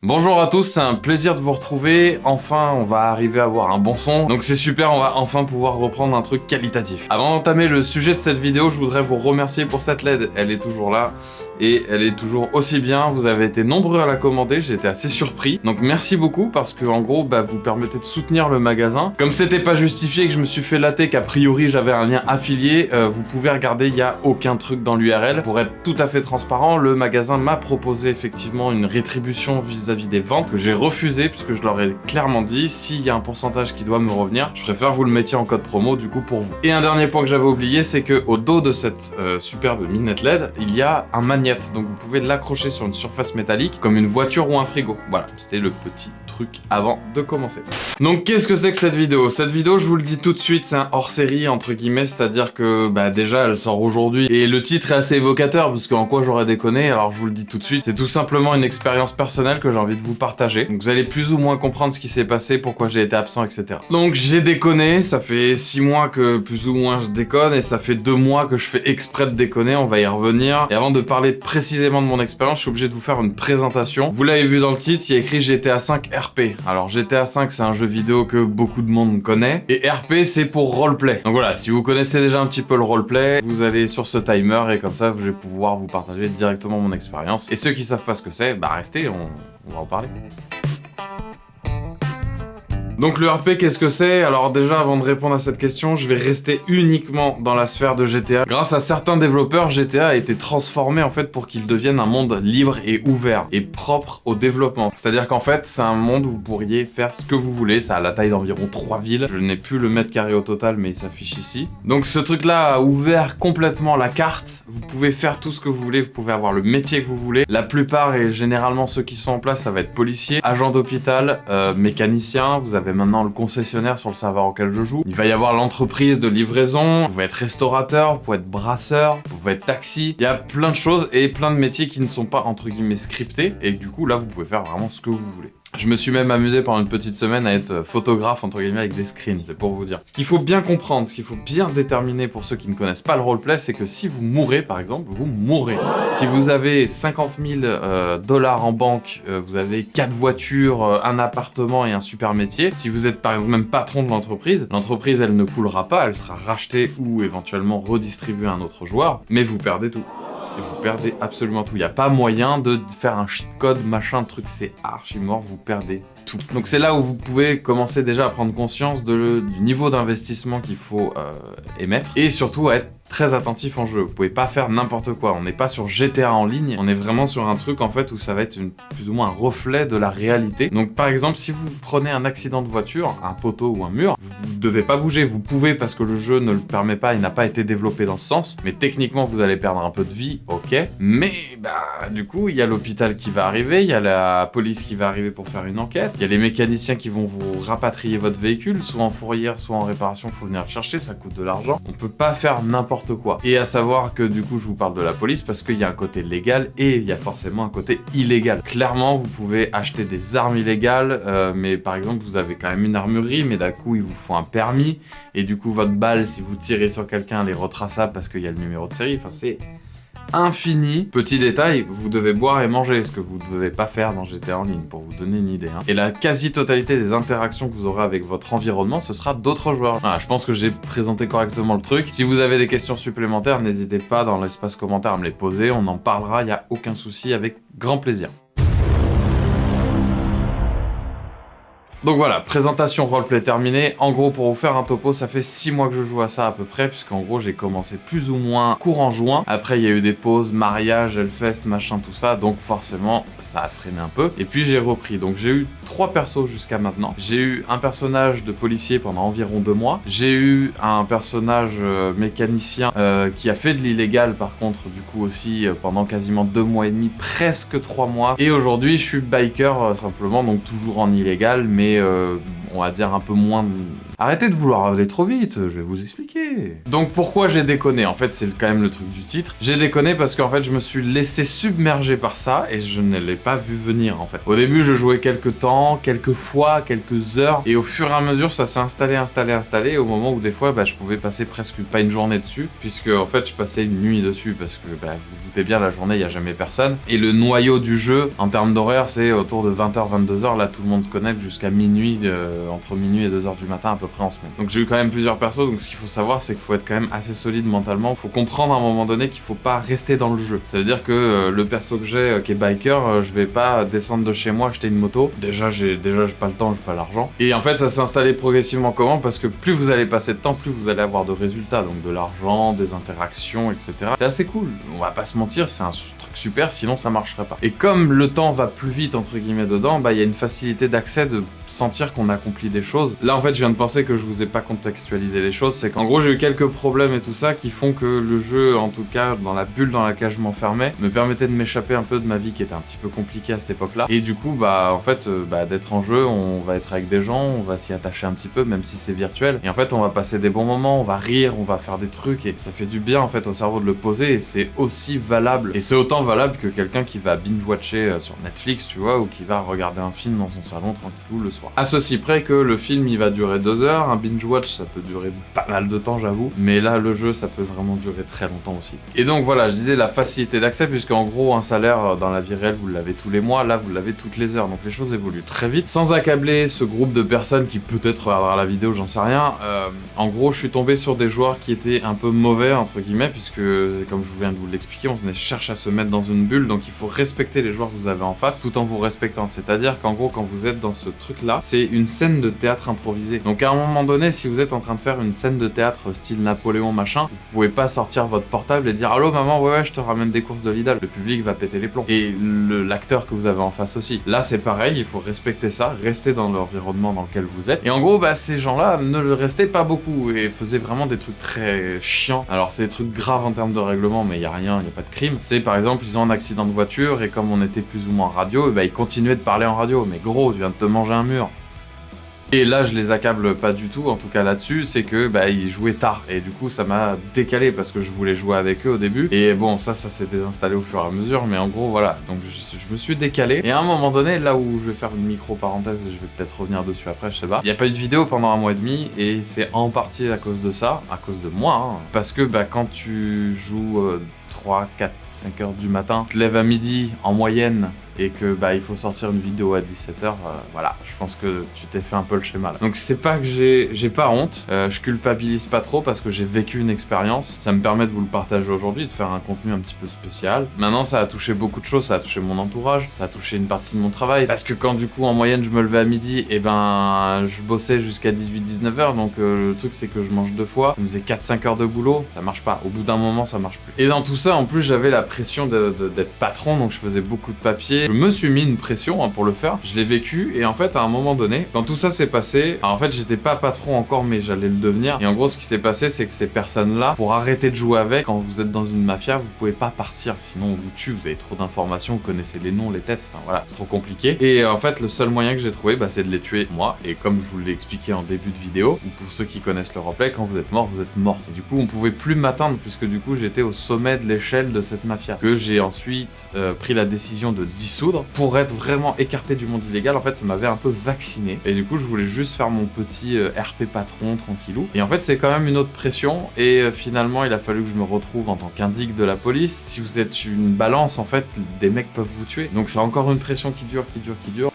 Bonjour à tous, c'est un plaisir de vous retrouver. Enfin, on va arriver à avoir un bon son. Donc c'est super, on va enfin pouvoir reprendre un truc qualitatif. Avant d'entamer le sujet de cette vidéo, je voudrais vous remercier pour cette LED. Elle est toujours là et elle est toujours aussi bien. Vous avez été nombreux à la commander, j'ai été assez surpris. Donc merci beaucoup parce que en gros, vous permettez de soutenir le magasin. Comme c'était pas justifié et que je me suis fait latter qu'a priori j'avais un lien affilié, vous pouvez regarder, il n'y a aucun truc dans l'URL. Pour être tout à fait transparent, le magasin m'a proposé effectivement une rétribution vis-à-vis des ventes que j'ai refusé puisque je leur ai clairement dit s'il y a un pourcentage qui doit me revenir, je préfère vous le mettiez en code promo du coup pour vous. Et un dernier point que j'avais oublié, c'est que au dos de cette superbe minette LED, il y a un magnète, donc vous pouvez l'accrocher sur une surface métallique comme une voiture ou un frigo. Voilà, c'était le petit truc avant de commencer. Donc qu'est-ce que c'est que cette vidéo? Cette vidéo, je vous le dis tout de suite, c'est un hors-série entre guillemets, c'est-à-dire que déjà elle sort aujourd'hui et le titre est assez évocateur parce qu'en quoi j'aurais déconné, alors je vous le dis tout de suite, c'est tout simplement une expérience personnelle que j'ai envie de vous partager. Donc vous allez plus ou moins comprendre ce qui s'est passé, pourquoi j'ai été absent, etc. Donc j'ai déconné, ça fait 6 mois que plus ou moins je déconne et ça fait 2 mois que je fais exprès de déconner, on va y revenir. Et avant de parler précisément de mon expérience, je suis obligé de vous faire une présentation. Vous l'avez vu dans le titre, il y a écrit GTA 5 RP. Alors GTA 5 c'est un jeu vidéo que beaucoup de monde connaît et RP c'est pour roleplay. Donc voilà, si vous connaissez déjà un petit peu le roleplay, vous allez sur ce timer et comme ça je vais pouvoir vous partager directement mon expérience. Et ceux qui savent pas ce que c'est, restez, on va en parler. Donc le RP, qu'est-ce que c'est? Alors déjà, avant de répondre à cette question, je vais rester uniquement dans la sphère de GTA. Grâce à certains développeurs, GTA a été transformé en fait pour qu'il devienne un monde libre et ouvert et propre au développement. C'est-à-dire qu'en fait, c'est un monde où vous pourriez faire ce que vous voulez. Ça a la taille d'environ 3 villes. Je n'ai plus le mètre carré au total, mais il s'affiche ici. Donc ce truc-là a ouvert complètement la carte. Vous pouvez faire tout ce que vous voulez. Vous pouvez avoir le métier que vous voulez. La plupart et généralement ceux qui sont en place, ça va être policier, agent d'hôpital, mécanicien. Vous avez maintenant le concessionnaire sur le serveur auquel je joue. Il va y avoir l'entreprise de livraison, vous pouvez être restaurateur, vous pouvez être brasseur, vous pouvez être taxi. Il y a plein de choses et plein de métiers qui ne sont pas entre guillemets scriptés et du coup là vous pouvez faire vraiment ce que vous voulez. Je me suis même amusé pendant une petite semaine à être photographe entre guillemets avec des screens, c'est pour vous dire. Ce qu'il faut bien comprendre, ce qu'il faut bien déterminer pour ceux qui ne connaissent pas le roleplay, c'est que si vous mourrez par exemple, vous mourrez. Si vous avez 50 000 dollars en banque, vous avez 4 voitures, un appartement et un super métier, si vous êtes par exemple même patron de l'entreprise elle ne coulera pas, elle sera rachetée ou éventuellement redistribuée à un autre joueur, mais vous perdez tout. Et vous perdez absolument tout. Il n'y a pas moyen de faire un cheat code, machin, truc, c'est archi mort, vous perdez tout. Donc c'est là où vous pouvez commencer déjà à prendre conscience du niveau d'investissement qu'il faut émettre et surtout à être très attentif en jeu. Vous pouvez pas faire n'importe quoi. On n'est pas sur GTA en ligne, on est vraiment sur un truc en fait où ça va être plus ou moins un reflet de la réalité. Donc par exemple, si vous prenez un accident de voiture, un poteau ou un mur, vous devez pas bouger. Vous pouvez parce que le jeu ne le permet pas, il n'a pas été développé dans ce sens. Mais techniquement, vous allez perdre un peu de vie, ok. Mais du coup, il y a l'hôpital qui va arriver, il y a la police qui va arriver pour faire une enquête, il y a les mécaniciens qui vont vous rapatrier votre véhicule, soit en fourrière, soit en réparation, faut venir le chercher, ça coûte de l'argent. On peut pas faire n'importe quoi. Et à savoir que du coup je vous parle de la police parce qu'il y a un côté légal et il y a forcément un côté illégal. Clairement vous pouvez acheter des armes illégales mais par exemple vous avez quand même une armurerie mais d'un coup il vous faut un permis et du coup votre balle si vous tirez sur quelqu'un elle est retraçable parce qu'il y a le numéro de série, enfin c'est infini. Petit détail, vous devez boire et manger, ce que vous ne devez pas faire dans GTA en ligne, pour vous donner une idée. Et la quasi-totalité des interactions que vous aurez avec votre environnement, ce sera d'autres joueurs. Voilà, je pense que j'ai présenté correctement le truc. Si vous avez des questions supplémentaires, n'hésitez pas dans l'espace commentaire à me les poser, on en parlera, il n'y a aucun souci, avec grand plaisir. Donc voilà, présentation roleplay terminée. En gros, pour vous faire un topo, ça fait 6 mois que je joue à ça à peu près, puisqu'en gros, j'ai commencé plus ou moins courant juin. Après, il y a eu des pauses, mariage, Hellfest, machin, tout ça, donc forcément, ça a freiné un peu. Et puis, j'ai repris. Donc, j'ai eu 3 persos jusqu'à maintenant. J'ai eu un personnage de policier pendant environ 2 mois. J'ai eu un personnage mécanicien qui a fait de l'illégal, par contre, du coup aussi, pendant quasiment 2 mois et demi, presque 3 mois. Et aujourd'hui, je suis biker, simplement, donc toujours en illégal, mais on va dire un peu moins Arrêtez de vouloir aller trop vite, je vais vous expliquer. Donc pourquoi j'ai déconné? En fait, c'est quand même le truc du titre. J'ai déconné parce qu'en fait, je me suis laissé submerger par ça et je ne l'ai pas vu venir en fait. Au début, je jouais quelques temps, quelques fois, quelques heures et au fur et à mesure, ça s'est installé au moment où des fois, je pouvais passer presque pas une journée dessus puisque en fait, je passais une nuit dessus parce que vous vous doutez bien, la journée, il n'y a jamais personne. Et le noyau du jeu, en termes d'horaire, c'est autour de 20h, 22h. Là, tout le monde se connecte jusqu'à minuit, entre minuit et 2h du matin à peu près en semaine. Donc j'ai eu quand même plusieurs persos, donc ce qu'il faut savoir, c'est qu'il faut être quand même assez solide mentalement. Il faut comprendre à un moment donné qu'il faut pas rester dans le jeu. Ça veut dire que le perso que j'ai, qui est biker, je vais pas descendre de chez moi acheter une moto. Déjà, j'ai pas le temps, j'ai pas l'argent. Et en fait, ça s'est installé progressivement comment? Parce que plus vous allez passer de temps, plus vous allez avoir de résultats, donc de l'argent, des interactions, etc. C'est assez cool. On va pas se mentir, c'est un truc super, sinon ça marcherait pas. Et comme le temps va plus vite entre guillemets dedans, il y a une facilité d'accès, de sentir qu'on accomplit des choses. Là en fait je viens de penser que je vous ai pas contextualisé les choses, c'est qu'en gros j'ai eu quelques problèmes et tout ça qui font que le jeu, en tout cas dans la bulle dans laquelle je m'enfermais, me permettait de m'échapper un peu de ma vie qui était un petit peu compliquée à cette époque-là. Et du coup en fait d'être en jeu, on va être avec des gens, on va s'y attacher un petit peu même si c'est virtuel. Et en fait on va passer des bons moments, on va rire, on va faire des trucs et ça fait du bien en fait au cerveau de le poser et c'est aussi valable. Et c'est autant valable que quelqu'un qui va binge-watcher sur Netflix, tu vois, ou qui va regarder un film dans son salon tranquillou le soir. À ceci près que le film il va durer 2 heures, un binge-watch ça peut durer pas mal de temps j'avoue, mais là le jeu ça peut vraiment durer très longtemps aussi. Et donc voilà, je disais la facilité d'accès puisqu'en gros un salaire dans la vie réelle vous l'avez tous les mois, là vous l'avez toutes les heures, donc les choses évoluent très vite. Sans accabler ce groupe de personnes qui peut-être regardera la vidéo, j'en sais rien, en gros je suis tombé sur des joueurs qui étaient un peu mauvais entre guillemets puisque comme je viens de vous l'expliquer, on cherche à se mettre dans une bulle, donc il faut respecter les joueurs que vous avez en face tout en vous respectant. C'est-à-dire qu'en gros, quand vous êtes dans ce truc-là, c'est une scène de théâtre improvisée. Donc à un moment donné, si vous êtes en train de faire une scène de théâtre style Napoléon machin, vous pouvez pas sortir votre portable et dire allô maman, ouais je te ramène des courses de Lidl. Le public va péter les plombs. Et l'acteur que vous avez en face aussi. Là c'est pareil, il faut respecter ça, rester dans l'environnement dans lequel vous êtes. Et en gros, ces gens-là ne le restaient pas beaucoup et faisaient vraiment des trucs très chiants. Alors c'est des trucs graves en termes de règlement, mais il y a rien, il y a pas de crime. C'est par exemple, ils ont un accident de voiture et comme on était plus ou moins radio, ils continuaient de parler en radio. Mais gros, tu viens de te manger un mur. Et là, je les accable pas du tout, en tout cas là-dessus, c'est que ils jouaient tard. Et du coup, ça m'a décalé parce que je voulais jouer avec eux au début. Et bon, ça s'est désinstallé au fur et à mesure, mais en gros, voilà. Donc je me suis décalé. Et à un moment donné, là où je vais faire une micro-parenthèse, je vais peut-être revenir dessus après, je sais pas. Il n'y a pas eu de vidéo pendant 1 mois et demi, et c'est en partie à cause de ça, à cause de moi, hein. Parce que quand tu joues 3, 4, 5 heures du matin, tu te lèves à midi en moyenne, et que il faut sortir une vidéo à 17h, voilà, je pense que tu t'es fait un peu le schéma là. Donc c'est pas que j'ai pas honte, je culpabilise pas trop parce que j'ai vécu une expérience, ça me permet de vous le partager aujourd'hui, de faire un contenu un petit peu spécial. Maintenant ça a touché beaucoup de choses, ça a touché mon entourage, ça a touché une partie de mon travail, parce que quand du coup en moyenne je me levais à midi, et je bossais jusqu'à 18-19h, donc le truc c'est que je mange 2 fois, ça me faisait 4-5 heures de boulot, ça marche pas, au bout d'un moment ça marche plus. Et dans tout ça en plus j'avais la pression d'être patron, donc je faisais beaucoup de papiers. Je me suis mis une pression pour le faire, je l'ai vécu et en fait à un moment donné, quand tout ça s'est passé, alors en fait j'étais pas patron encore mais j'allais le devenir et en gros ce qui s'est passé c'est que ces personnes-là, pour arrêter de jouer avec, quand vous êtes dans une mafia, vous pouvez pas partir, sinon on vous tue, vous avez trop d'informations, vous connaissez les noms, les têtes, enfin voilà, c'est trop compliqué. Et en fait le seul moyen que j'ai trouvé c'est de les tuer moi, et comme je vous l'ai expliqué en début de vidéo, ou pour ceux qui connaissent le replay, quand vous êtes mort, vous êtes mort. Et du coup on pouvait plus m'atteindre puisque du coup j'étais au sommet de l'échelle de cette mafia, que j'ai ensuite pris la décision de dissoudre pour être vraiment écarté du monde illégal. En fait ça m'avait un peu vacciné et du coup je voulais juste faire mon petit RP patron tranquillou, et en fait c'est quand même une autre pression et finalement il a fallu que je me retrouve en tant qu'indic de la police. Si vous êtes une balance en fait, des mecs peuvent vous tuer, donc c'est encore une pression qui dure.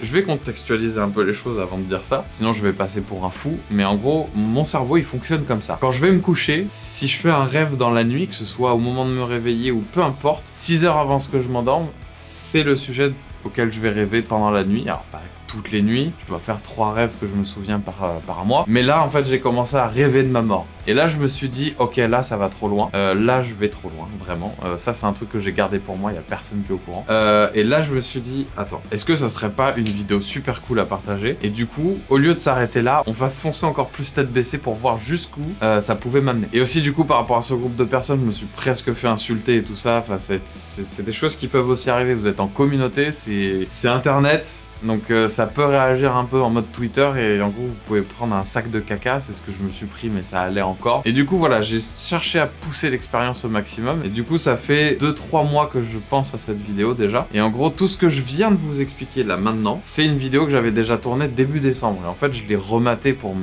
Je vais contextualiser un peu les choses avant de dire ça, sinon je vais passer pour un fou, mais en gros mon cerveau il fonctionne comme ça. Quand je vais me coucher, si je fais un rêve dans la nuit, que ce soit au moment de me réveiller ou peu importe, 6 heures avant que je m'endorme, c'est le sujet auquel je vais rêver pendant la nuit. Alors pas toutes les nuits, je dois faire 3 rêves que je me souviens par mois, mais là en fait j'ai commencé à rêver de ma mort. Et là je me suis dit ok, là ça va trop loin, là je vais trop loin, vraiment. Ça c'est un truc que j'ai gardé pour moi, il y a personne qui est au courant. Et là je me suis dit attends, est-ce que ça serait pas une vidéo super cool à partager? Et du coup, au lieu de s'arrêter là, on va foncer encore plus tête baissée pour voir jusqu'où ça pouvait m'amener. Et aussi du coup par rapport à ce groupe de personnes, je me suis presque fait insulter et tout ça, enfin c'est des choses qui peuvent aussi arriver. Vous êtes en communauté, c'est internet. Donc ça peut réagir un peu en mode Twitter et en gros vous pouvez prendre un sac de caca, c'est ce que je me suis pris mais ça allait encore. Et du coup voilà, j'ai cherché à pousser l'expérience au maximum et du coup ça fait 2-3 mois que je pense à cette vidéo déjà. Et en gros tout ce que je viens de vous expliquer là maintenant, c'est une vidéo que j'avais déjà tournée début décembre. Et en fait je l'ai rematée pour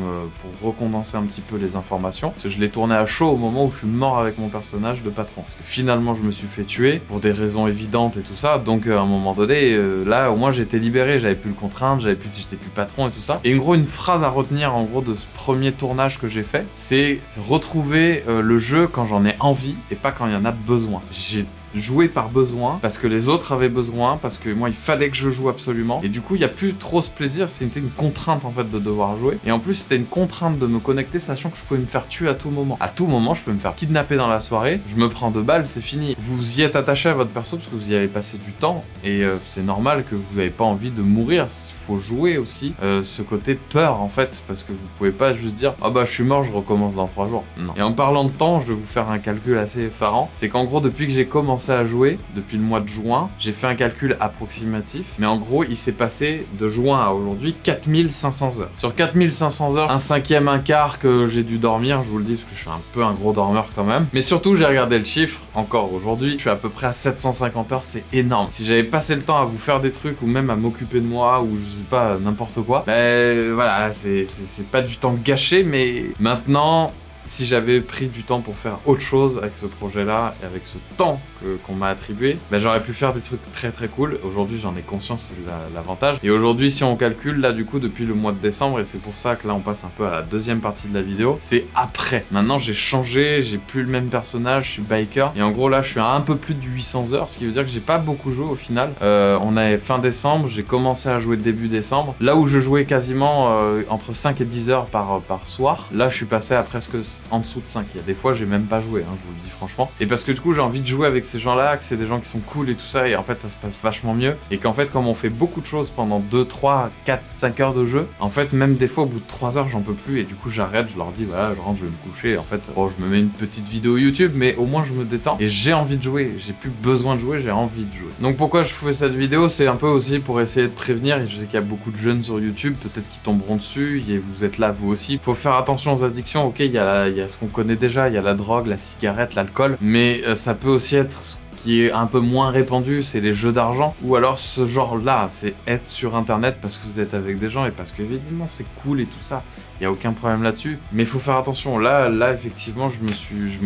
recondenser un petit peu les informations. Parce que je l'ai tournée à chaud au moment où je suis mort avec mon personnage de patron. Parce que finalement je me suis fait tuer pour des raisons évidentes et tout ça. Donc à un moment donné, là au moins j'étais libéré, j'avais plus le contrainte, j'étais plus patron et tout ça. Et en gros une phrase à retenir en gros de ce premier tournage que j'ai fait, c'est retrouver le jeu quand j'en ai envie et pas quand il y en a besoin. J'ai jouer par besoin, parce que les autres avaient besoin, parce que moi il fallait que je joue absolument, et du coup il n'y a plus trop ce plaisir, c'était une contrainte en fait de devoir jouer, et en plus c'était une contrainte de me connecter sachant que je pouvais me faire tuer à tout moment. À tout moment je peux me faire kidnapper dans la soirée, je me prends 2 balles, c'est fini. Vous y êtes attaché à votre perso parce que vous y avez passé du temps, et c'est normal que vous n'avez pas envie de mourir, il faut jouer aussi ce côté peur en fait, parce que vous pouvez pas juste dire « Ah bah je suis mort, je recommence dans 3 jours ». Non. Et en parlant de temps, je vais vous faire un calcul assez effarant, c'est qu'en gros depuis que j'ai commencé à jouer, depuis le mois de juin, j'ai fait un calcul approximatif, mais en gros il s'est passé de juin à aujourd'hui 4500 heures. Sur 4500 heures, un cinquième, un quart que j'ai dû dormir, je vous le dis parce que je suis un peu un gros dormeur quand même, mais surtout j'ai regardé le chiffre, encore aujourd'hui, je suis à peu près à 750 heures, c'est énorme. Si j'avais passé le temps à vous faire des trucs ou même à m'occuper de moi ou je sais pas, n'importe quoi, ben voilà, c'est pas du temps gâché, mais maintenant si j'avais pris du temps pour faire autre chose avec ce projet-là et avec ce temps qu'on m'a attribué, ben j'aurais pu faire des trucs très très cool. Aujourd'hui, j'en ai conscience, c'est l'avantage. Et aujourd'hui, si on calcule, là du coup, depuis le mois de décembre, et c'est pour ça que là on passe un peu à la deuxième partie de la vidéo, c'est après. Maintenant, j'ai changé, j'ai plus le même personnage, je suis biker. Et en gros, là, je suis à un peu plus de 800 heures, ce qui veut dire que j'ai pas beaucoup joué au final. On est fin décembre, j'ai commencé à jouer début décembre. Là où je jouais quasiment entre 5 et 10 heures par soir, là je suis passé à presque en dessous de 5. Il y a des fois j'ai même pas joué, hein, je vous le dis franchement. Et parce que du coup j'ai envie de jouer avec ces gens-là, que c'est des gens qui sont cool et tout ça, et en fait ça se passe vachement mieux. Et qu'en fait comme on fait beaucoup de choses pendant 2, 3, 4, 5 heures de jeu, en fait même des fois au bout de 3 heures j'en peux plus et du coup j'arrête, je leur dis voilà je rentre, je vais me coucher. Et en fait bon je me mets une petite vidéo YouTube mais au moins je me détends et j'ai envie de jouer, j'ai plus besoin de jouer, j'ai envie de jouer. Donc pourquoi je fais cette vidéo, c'est un peu aussi pour essayer de prévenir, et je sais qu'il y a beaucoup de jeunes sur YouTube, peut-être qui tomberont dessus, et vous êtes là vous aussi. Faut faire attention aux addictions, ok il y a ce qu'on connaît déjà, il y a la drogue, la cigarette, l'alcool, mais ça peut aussi être ce qui est un peu moins répandu, c'est les jeux d'argent, ou alors ce genre-là, c'est être sur internet parce que vous êtes avec des gens et parce que évidemment c'est cool et tout ça, il n'y a aucun problème là-dessus, mais il faut faire attention. Là effectivement je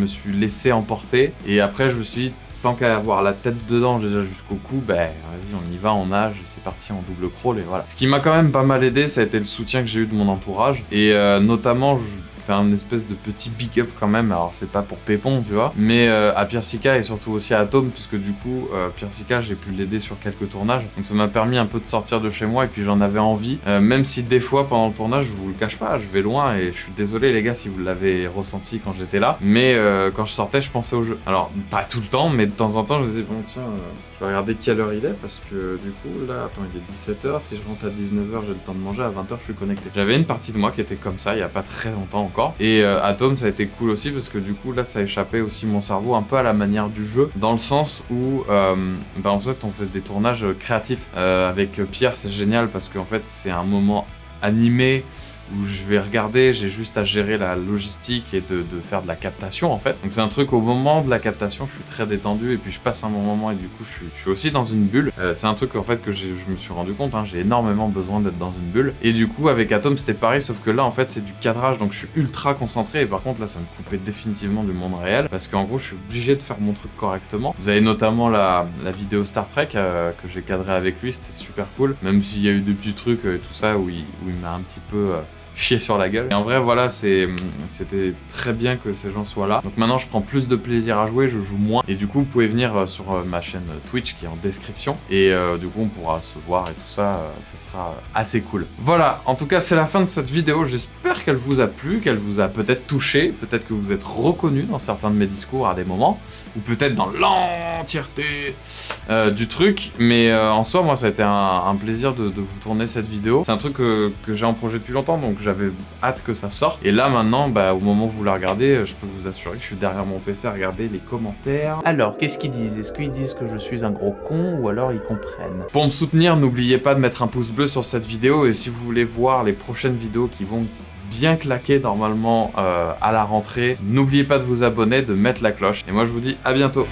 me suis laissé emporter, et après je me suis dit tant qu'à avoir la tête dedans déjà jusqu'au cou, ben vas-y on y va, on nage, c'est parti en double crawl et voilà. Ce qui m'a quand même pas mal aidé, ça a été le soutien que j'ai eu de mon entourage, et notamment faire un espèce de petit big up quand même, alors c'est pas pour Pépon tu vois, mais à Piersica et surtout aussi à Atome, puisque du coup Piersica j'ai pu l'aider sur quelques tournages, donc ça m'a permis un peu de sortir de chez moi, et puis j'en avais envie, même si des fois pendant le tournage, je vous le cache pas, je vais loin et je suis désolé les gars si vous l'avez ressenti quand j'étais là, mais quand je sortais je pensais au jeu. Alors pas tout le temps, mais de temps en temps je me disais bon tiens, je vais regarder quelle heure il est, parce que du coup là attends il est 17h, si je rentre à 19h j'ai le temps de manger, à 20h je suis connecté. J'avais une partie de moi qui était comme ça il y a pas très longtemps encore, et Atome ça a été cool aussi parce que du coup là ça a échappé aussi mon cerveau un peu à la manière du jeu, dans le sens où en fait on fait des tournages créatifs avec Pierre, c'est génial parce qu'en fait c'est un moment animé où je vais regarder, j'ai juste à gérer la logistique et de faire de la captation en fait. Donc c'est un truc, au moment de la captation, je suis très détendu et puis je passe un bon moment et du coup je suis aussi dans une bulle. C'est un truc en fait que je me suis rendu compte, hein, j'ai énormément besoin d'être dans une bulle. Et du coup avec Atome c'était pareil, sauf que là en fait c'est du cadrage, donc je suis ultra concentré, et par contre là ça me coupait définitivement du monde réel, parce qu'en gros je suis obligé de faire mon truc correctement. Vous avez notamment la vidéo Star Trek que j'ai cadré avec lui, c'était super cool, même s'il y a eu des petits trucs et tout ça où il m'a un petit peu chier sur la gueule. Et en vrai voilà, c'était très bien que ces gens soient là. Donc maintenant je prends plus de plaisir à jouer, je joue moins, et du coup vous pouvez venir sur ma chaîne Twitch qui est en description, et du coup on pourra se voir et tout ça, ça sera assez cool. Voilà, en tout cas c'est la fin de cette vidéo, j'espère qu'elle vous a plu, qu'elle vous a peut-être touché, peut-être que vous êtes reconnu dans certains de mes discours à des moments, ou peut-être dans l'entièreté du truc, mais en soi moi ça a été un plaisir de vous tourner cette vidéo. C'est un truc que j'ai en projet depuis longtemps, donc j'avais hâte que ça sorte. Et là maintenant, bah, au moment où vous la regardez, je peux vous assurer que je suis derrière mon PC à regarder les commentaires. Alors, qu'est-ce qu'ils disent? Est-ce qu'ils disent que je suis un gros con ou alors ils comprennent? Pour me soutenir, n'oubliez pas de mettre un pouce bleu sur cette vidéo, et si vous voulez voir les prochaines vidéos qui vont bien claquer normalement à la rentrée, n'oubliez pas de vous abonner, de mettre la cloche. Et moi je vous dis à bientôt.